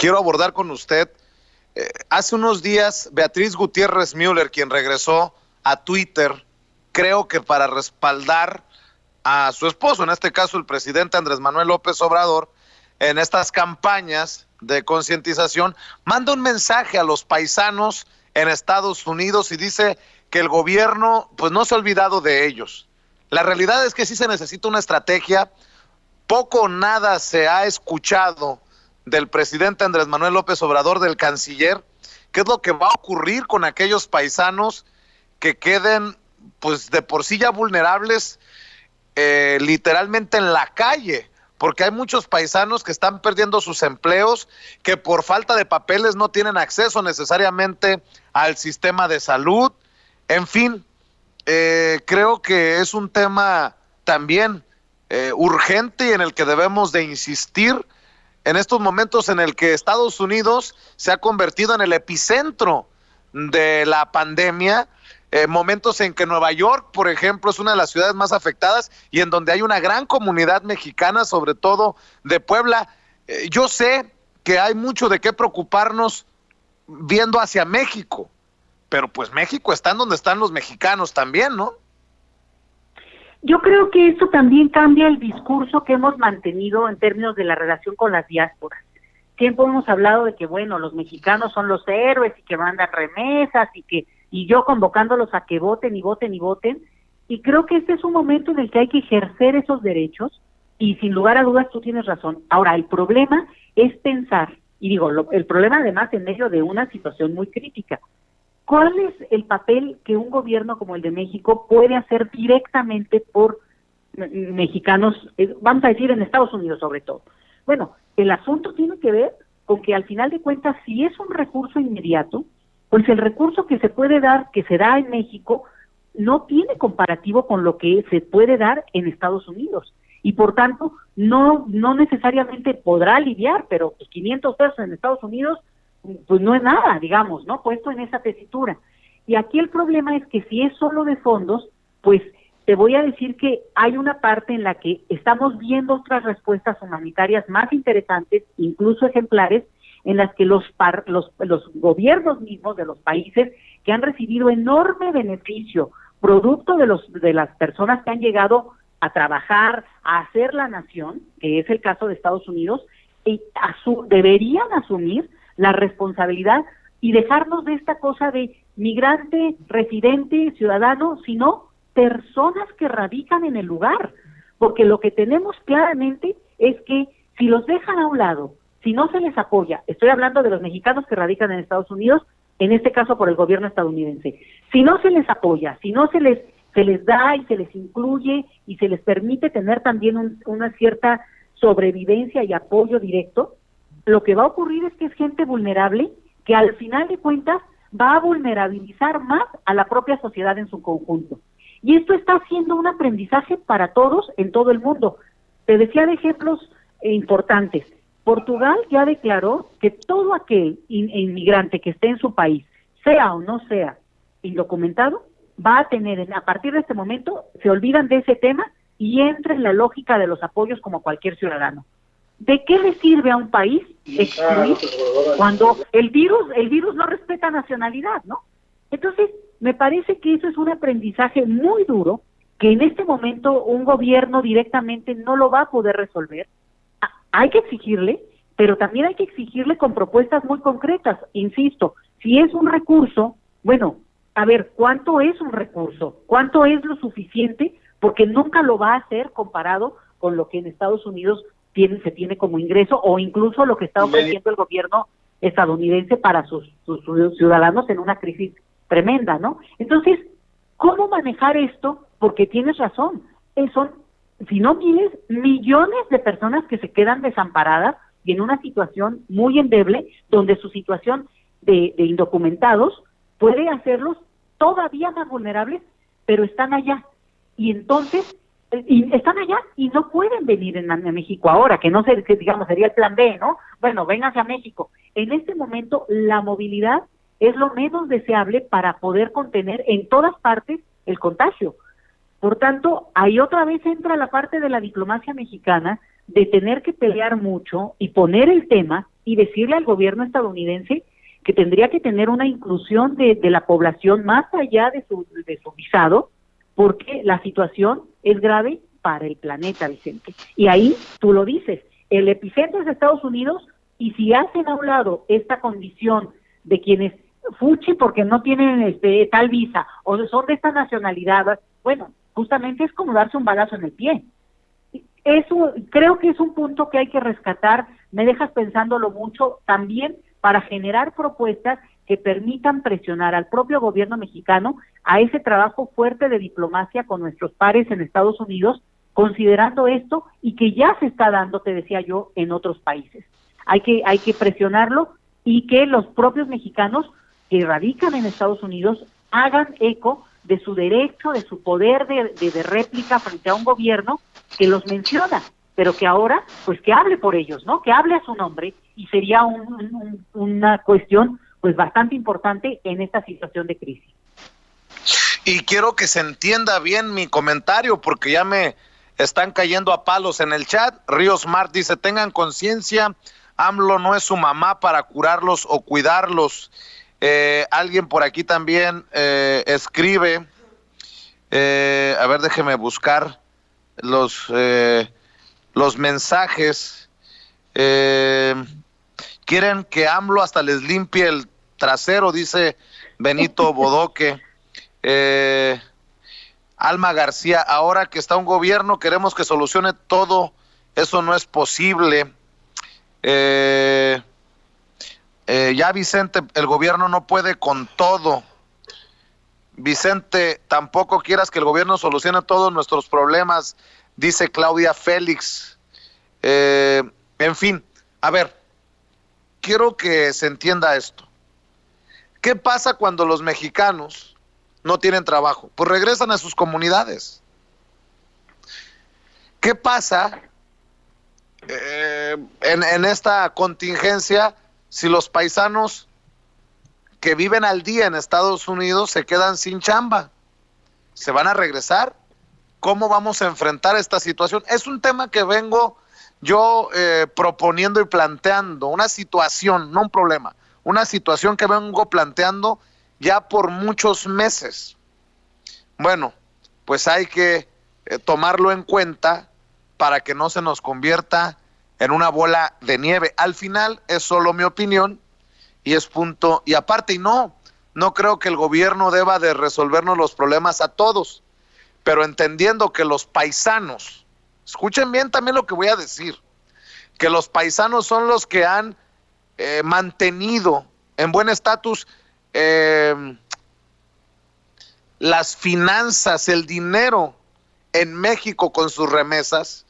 quiero abordar con usted. Hace unos días, Beatriz Gutiérrez Müller, quien regresó a Twitter, creo que para respaldar a su esposo, en este caso el presidente Andrés Manuel López Obrador, en estas campañas de concientización, manda un mensaje a los paisanos en Estados Unidos y dice que el gobierno pues no se ha olvidado de ellos. La realidad es que sí se necesita una estrategia. Poco o nada se ha escuchado del presidente Andrés Manuel López Obrador, del canciller. ¿Qué es lo que va a ocurrir con aquellos paisanos que queden pues de por sí ya vulnerables, literalmente en la calle? Porque hay muchos paisanos que están perdiendo sus empleos, que por falta de papeles no tienen acceso necesariamente al sistema de salud. En fin, creo que es un tema también urgente y en el que debemos de insistir en estos momentos en el que Estados Unidos se ha convertido en el epicentro de la pandemia, momentos en que Nueva York, por ejemplo, es una de las ciudades más afectadas y en donde hay una gran comunidad mexicana, sobre todo de Puebla. Yo sé que hay mucho de qué preocuparnos viendo hacia México, pero pues México está en donde están los mexicanos también, ¿no? Yo creo que esto también cambia el discurso que hemos mantenido en términos de la relación con las diásporas. Siempre hemos hablado de que, bueno, los mexicanos son los héroes y que mandan remesas y yo convocándolos a que voten y voten y voten. Y creo que este es un momento en el que hay que ejercer esos derechos y sin lugar a dudas tú tienes razón. Ahora, el problema es pensar, y digo, el problema además en medio de una situación muy crítica. ¿Cuál es el papel que un gobierno como el de México puede hacer directamente por mexicanos, vamos a decir en Estados Unidos sobre todo? Bueno, el asunto tiene que ver con que al final de cuentas, si es un recurso inmediato, pues el recurso que se puede dar, que se da en México, no tiene comparativo con lo que se puede dar en Estados Unidos. Y por tanto, no necesariamente podrá aliviar, pero 500 pesos en Estados Unidos pues no es nada, digamos, ¿no? Puesto en esa tesitura. Y aquí el problema es que si es solo de fondos, pues te voy a decir que hay una parte en la que estamos viendo otras respuestas humanitarias más interesantes, incluso ejemplares, en las que los gobiernos mismos de los países que han recibido enorme beneficio, producto de las personas que han llegado a trabajar, a hacer la nación, que es el caso de Estados Unidos, y deberían asumir la responsabilidad y dejarnos de esta cosa de migrante, residente, ciudadano, sino personas que radican en el lugar, porque lo que tenemos claramente es que si los dejan a un lado, si no se les apoya, estoy hablando de los mexicanos que radican en Estados Unidos, en este caso por el gobierno estadounidense, si no se les apoya, si no se les da y se les incluye y se les permite tener también una cierta sobrevivencia y apoyo directo, lo que va a ocurrir es que es gente vulnerable que al final de cuentas va a vulnerabilizar más a la propia sociedad en su conjunto. Y esto está haciendo un aprendizaje para todos en todo el mundo. Te decía de ejemplos importantes. Portugal ya declaró que todo aquel inmigrante que esté en su país, sea o no sea indocumentado, va a tener, a partir de este momento, se olvidan de ese tema y entra en la lógica de los apoyos como cualquier ciudadano. ¿De qué le sirve a un país excluir cuando el virus no respeta nacionalidad, ¿no? Entonces, me parece que eso es un aprendizaje muy duro, que en este momento un gobierno directamente no lo va a poder resolver. Hay que exigirle, pero también hay que exigirle con propuestas muy concretas. Insisto, si es un recurso, bueno, a ver, ¿cuánto es un recurso? ¿Cuánto es lo suficiente? Porque nunca lo va a hacer comparado con lo que en Estados Unidos se tiene como ingreso, o incluso lo que está ofreciendo el gobierno estadounidense para sus ciudadanos en una crisis tremenda, ¿no? Entonces, ¿cómo manejar esto? Porque tienes razón, son, si no miles, millones de personas que se quedan desamparadas y en una situación muy endeble, donde su situación de indocumentados puede hacerlos todavía más vulnerables, pero están allá. Y entonces están allá y no pueden venir a México ahora, que no sé, digamos, sería el plan B, ¿no? Bueno, vénganse a México. En este momento, la movilidad es lo menos deseable para poder contener en todas partes el contagio. Por tanto, ahí otra vez entra la parte de la diplomacia mexicana de tener que pelear mucho y poner el tema y decirle al gobierno estadounidense que tendría que tener una inclusión de la población más allá de su visado, porque la situación es grave para el planeta, Vicente. Y ahí, tú lo dices, el epicentro es Estados Unidos, y si hacen a un lado esta condición de quienes fuchi porque no tienen tal visa, o son de esta nacionalidad, bueno, justamente es como darse un balazo en el pie. Creo que es un punto que hay que rescatar, me dejas pensándolo mucho, también para generar propuestas que permitan presionar al propio gobierno mexicano a ese trabajo fuerte de diplomacia con nuestros pares en Estados Unidos, considerando esto y que ya se está dando, te decía yo, en otros países. Hay que presionarlo y que los propios mexicanos que radican en Estados Unidos hagan eco de su derecho, de su poder de réplica frente a un gobierno que los menciona, pero que ahora, pues que hable por ellos, ¿no? Que hable a su nombre, y sería una cuestión, pues bastante importante en esta situación de crisis. Y quiero que se entienda bien mi comentario, porque ya me están cayendo a palos en el chat. Ríos Mart dice, tengan conciencia, AMLO no es su mamá para curarlos o cuidarlos. Alguien por aquí también escribe, a ver, déjeme buscar los mensajes. Quieren que AMLO hasta les limpie el trasero, dice Benito Bodoque. Alma García, ahora que está un gobierno queremos que solucione todo, eso no es posible. Ya Vicente, el gobierno no puede con todo. Vicente, tampoco quieras que el gobierno solucione todos nuestros problemas, dice Claudia Félix. En fin, a ver, quiero que se entienda esto. ¿Qué pasa cuando los mexicanos no tienen trabajo? Pues regresan a sus comunidades. ¿Qué pasa en esta contingencia si los paisanos que viven al día en Estados Unidos se quedan sin chamba? ¿Se van a regresar? ¿Cómo vamos a enfrentar esta situación? Es un tema que vengo yo proponiendo y planteando, una situación, no un problema, una situación que vengo planteando ya por muchos meses. Bueno, pues hay que tomarlo en cuenta para que no se nos convierta en una bola de nieve. Al final es solo mi opinión y es punto y aparte. Y no creo que el gobierno deba de resolvernos los problemas a todos, pero entendiendo que los paisanos, escuchen bien también lo que voy a decir, que los paisanos son los que han mantenido en buen estatus las finanzas, el dinero en México con sus remesas.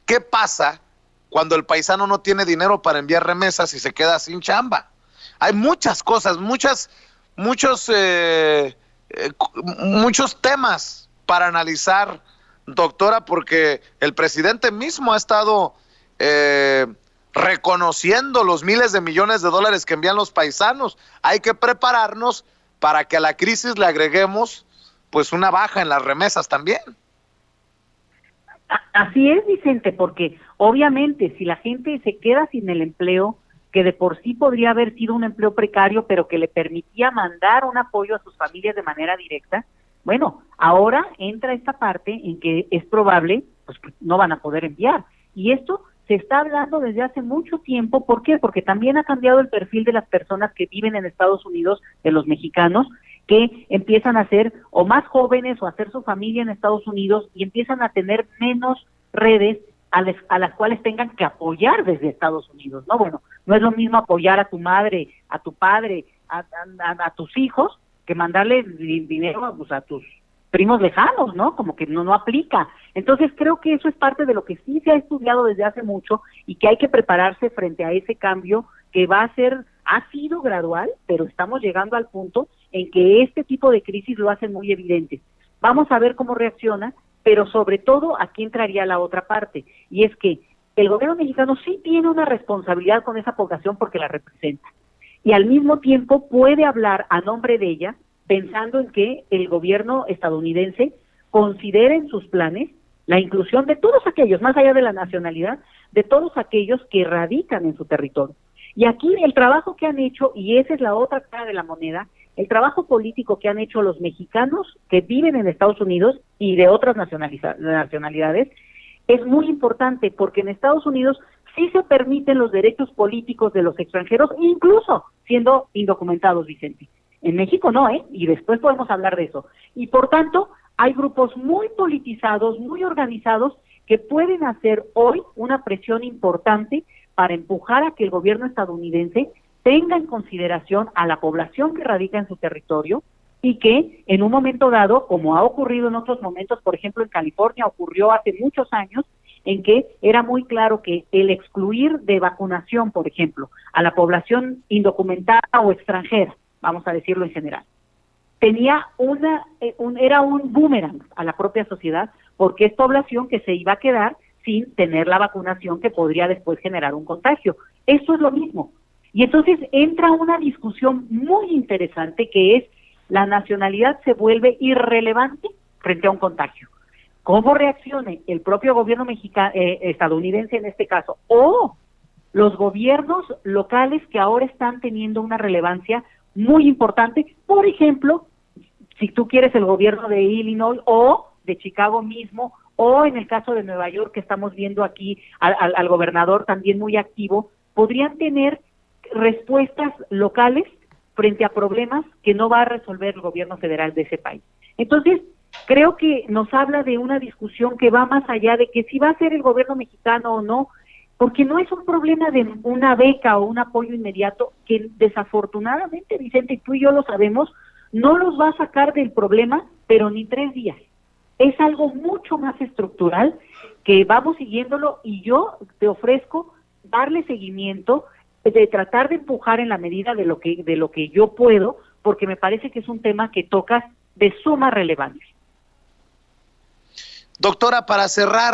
¿Qué pasa cuando el paisano no tiene dinero para enviar remesas y se queda sin chamba? Hay muchas cosas, muchos temas para analizar, doctora, porque el presidente mismo ha estado reconociendo los miles de millones de dólares que envían los paisanos. Hay que prepararnos para que a la crisis le agreguemos pues una baja en las remesas también. Así es, Vicente, porque obviamente si la gente se queda sin el empleo, que de por sí podría haber sido un empleo precario, pero que le permitía mandar un apoyo a sus familias de manera directa, bueno, ahora entra esta parte en que es probable pues que no van a poder enviar. Y esto se está hablando desde hace mucho tiempo. ¿Por qué? Porque también ha cambiado el perfil de las personas que viven en Estados Unidos, de los mexicanos, que empiezan a ser o más jóvenes o a hacer su familia en Estados Unidos y empiezan a tener menos redes a las cuales tengan que apoyar desde Estados Unidos, ¿no? Bueno, no es lo mismo apoyar a tu madre, a tu padre, a tus hijos, que mandarle dinero pues, a tus primos lejanos, ¿no? Como que no aplica. Entonces creo que eso es parte de lo que sí se ha estudiado desde hace mucho y que hay que prepararse frente a ese cambio que ha sido gradual, pero estamos llegando al punto en que este tipo de crisis lo hacen muy evidente. Vamos a ver cómo reacciona, pero sobre todo aquí entraría la otra parte, y es que el gobierno mexicano sí tiene una responsabilidad con esa población porque la representa, y al mismo tiempo puede hablar a nombre de ella, pensando en que el gobierno estadounidense considere en sus planes la inclusión de todos aquellos, más allá de la nacionalidad, de todos aquellos que radican en su territorio. Y aquí el trabajo que han hecho, y esa es la otra cara de la moneda, el trabajo político que han hecho los mexicanos que viven en Estados Unidos y de otras nacionalidades, es muy importante, porque en Estados Unidos sí se permiten los derechos políticos de los extranjeros, incluso siendo indocumentados, Vicente. En México no, y después podemos hablar de eso. Y por tanto, hay grupos muy politizados, muy organizados, que pueden hacer hoy una presión importante para empujar a que el gobierno estadounidense tenga en consideración a la población que radica en su territorio y que en un momento dado, como ha ocurrido en otros momentos, por ejemplo en California ocurrió hace muchos años, en que era muy claro que el excluir de vacunación, por ejemplo, a la población indocumentada o extranjera, vamos a decirlo en general, tenía era un boomerang a la propia sociedad, porque es población que se iba a quedar sin tener la vacunación que podría después generar un contagio. Eso es lo mismo. Y entonces entra una discusión muy interesante, que es: la nacionalidad se vuelve irrelevante frente a un contagio. ¿Cómo reaccione el propio gobierno estadounidense en este caso, o los gobiernos locales que ahora están teniendo una relevancia muy importante? Por ejemplo, si tú quieres, el gobierno de Illinois o de Chicago mismo, o en el caso de Nueva York, que estamos viendo aquí al gobernador también muy activo, podrían tener respuestas locales frente a problemas que no va a resolver el gobierno federal de ese país. Entonces, creo que nos habla de una discusión que va más allá de que si va a ser el gobierno mexicano o no, porque no es un problema de una beca o un apoyo inmediato que desafortunadamente, Vicente, y tú y yo lo sabemos, no los va a sacar del problema, pero ni 3 días. Es algo mucho más estructural que vamos siguiéndolo, y yo te ofrezco darle seguimiento, de tratar de empujar en la medida de lo que yo puedo, porque me parece que es un tema que tocas de suma relevancia. Doctora, para cerrar,